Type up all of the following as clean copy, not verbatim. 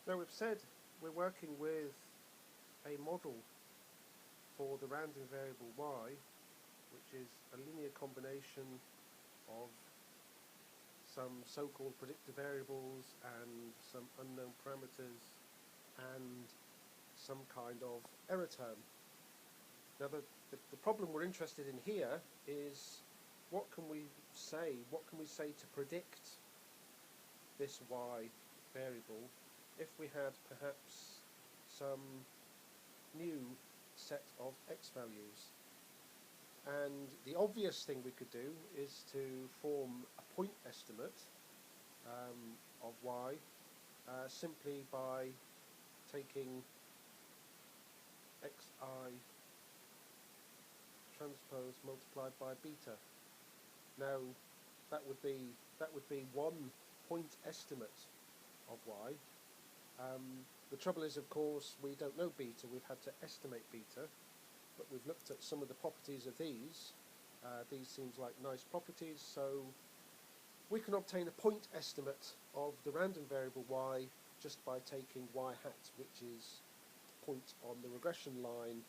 Now we've said we're working with a model for the random variable y, which is a linear combination of some so-called predictor variables and some unknown parameters and some kind of error term. Now the problem we're interested in here is what can we say to predict this y variable if we had perhaps some new set of x values. And the obvious thing we could do is to form a point estimate of y simply by taking xi transpose multiplied by beta. Now that would be one point estimate of y. The trouble is, of course, we don't know beta. We've had to estimate beta, but we've looked at some of the properties of these. These seems like nice properties, so we can obtain a point estimate of the random variable y just by taking y hat, which is the point on the regression line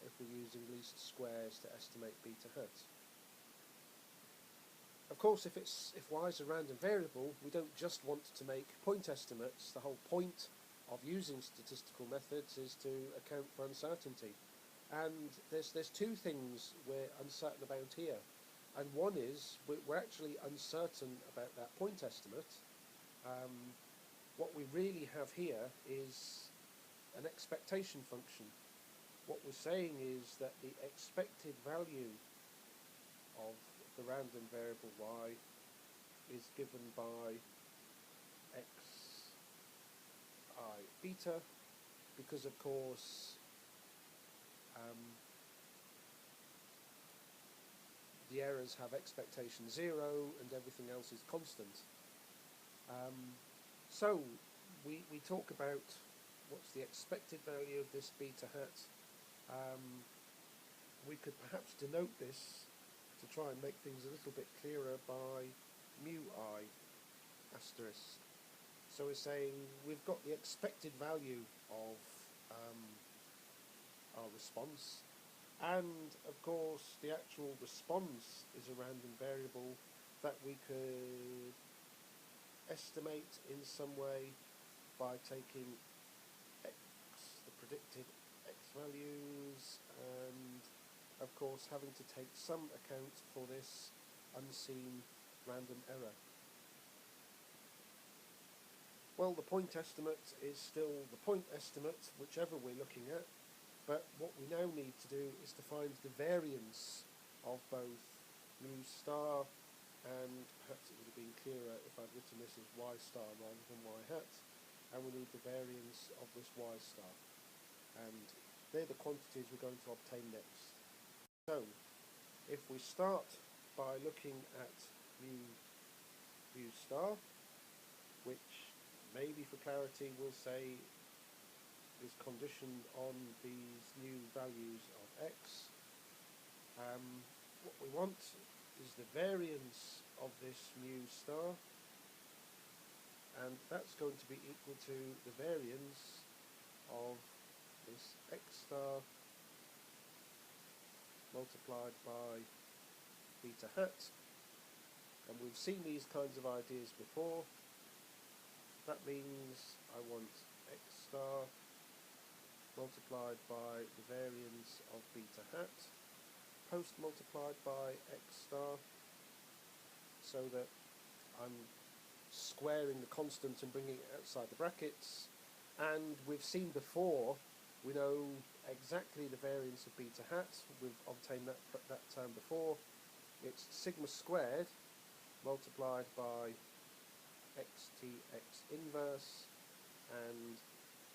if we're using least squares to estimate beta hat. Of course, if y is a random variable, we don't just want to make point estimates. The whole point of using statistical methods is to account for uncertainty. And there's two things we're uncertain about here. And one is we're actually uncertain about that point estimate. What we really have here is an expectation function. What we're saying is that the expected value of the random variable y is given by xi beta, because of course the errors have expectation 0 and everything else is constant. So we talk about what's the expected value of this beta hat. We could perhaps denote this to try and make things a little bit clearer by mu I asterisk. So we're saying we've got the expected value of our response, and of course the actual response is a random variable that we could estimate in some way by taking x, the predicted x values, and of course having to take some account for this unseen random error. Well, the point estimate is still the point estimate, whichever we're looking at, but what we now need to do is to find the variance of both mu star, and perhaps it would have been clearer if I'd written this as y star rather than y hat, and we need the variance of this y star. And they're the quantities we're going to obtain next. So, if we start by looking at mu star, which maybe for clarity we'll say is conditioned on these new values of x, what we want is the variance of this mu star, and that's going to be equal to the variance of this x star multiplied by beta hat. And we've seen these kinds of ideas before. That means I want x star multiplied by the variance of beta hat post multiplied by x star, so that I'm squaring the constant and bringing it outside the brackets. And we've seen before, we know exactly the variance of beta hat. We've obtained that term before. It's sigma squared multiplied by xtx inverse, and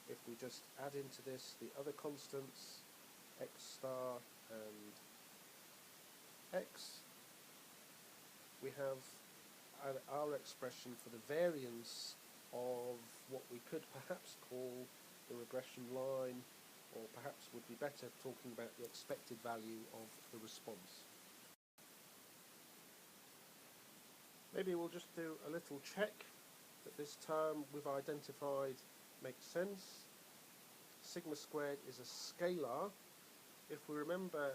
if we just add into this the other constants, x star and x, we have our expression for the variance of what we could perhaps call the regression line, or perhaps would be better talking about the expected value of the response. Maybe we'll just do a little check that this term we've identified makes sense. Sigma squared is a scalar. If we remember,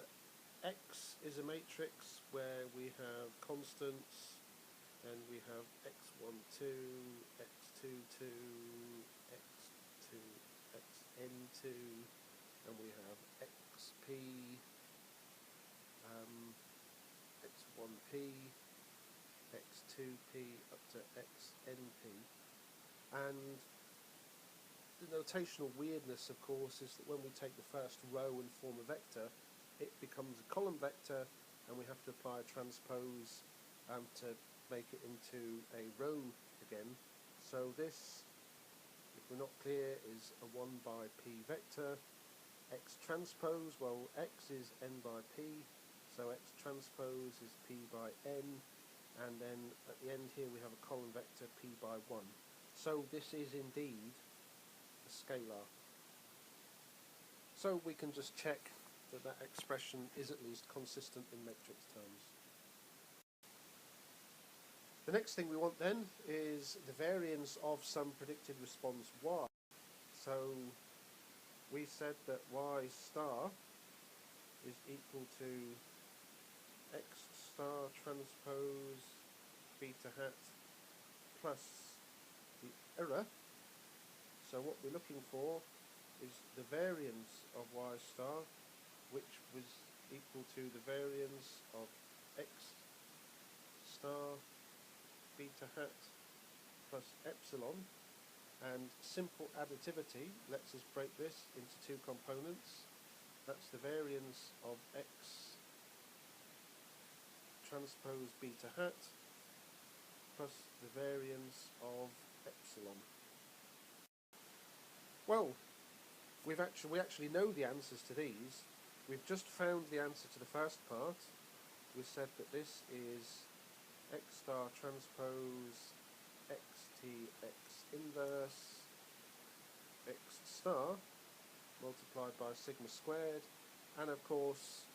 X is a matrix where we have constants, and we have x1, 2, x2, 2, x2, xn2, and we have xp, x1p, x2p up to xnp. And the notational weirdness, of course, is that when we take the first row and form a vector, it becomes a column vector, and we have to apply a transpose to make it into a row again. So this, if we're not clear, is a 1 by p vector. X transpose, well, x is n by p, so x transpose is p by n, and then at the end here we have a column vector p by 1. So this is indeed a scalar. So we can just check that that expression is at least consistent in matrix terms. The next thing we want then is the variance of some predicted response y. So we said that y star is equal to x star transpose beta hat plus the error. So what we're looking for is the variance of y star, which was equal to the variance of x star beta hat plus epsilon, and simple additivity lets us break this into two components. That's the variance of x transpose beta hat plus the variance of epsilon. Well, we actually know the answers to these. We've just found the answer to the first part. We said that this is x star transpose xt x inverse x star multiplied by sigma squared, and of course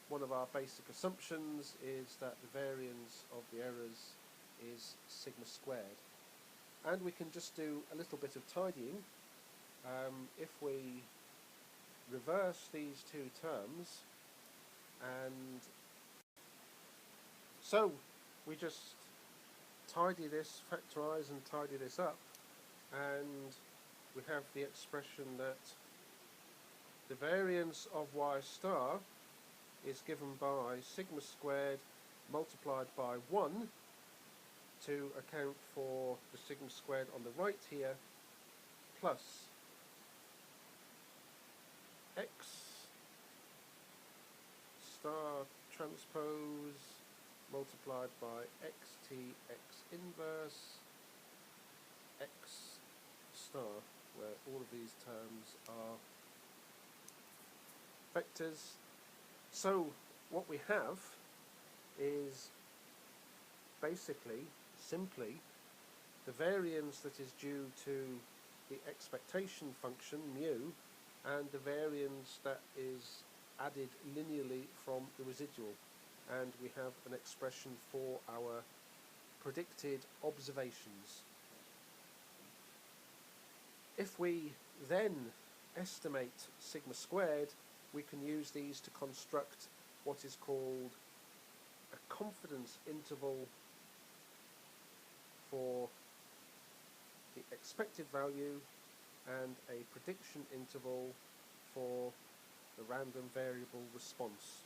one of our basic assumptions is that the variance of the errors is sigma squared. And we can just do a little bit of tidying. If we reverse these two terms, and so we just tidy this, factorise and tidy this up, and we have the expression that the variance of y star is given by sigma squared multiplied by 1 to account for the sigma squared on the right here, plus x star transpose multiplied by xt x inverse x star, where all of these terms are vectors. So what we have is basically, simply, the variance that is due to the expectation function, mu, and the variance that is added linearly from the residual. And we have an expression for our predicted observations. If we then estimate sigma squared, we can use these to construct what is called a confidence interval for the expected value and a prediction interval for the random variable response.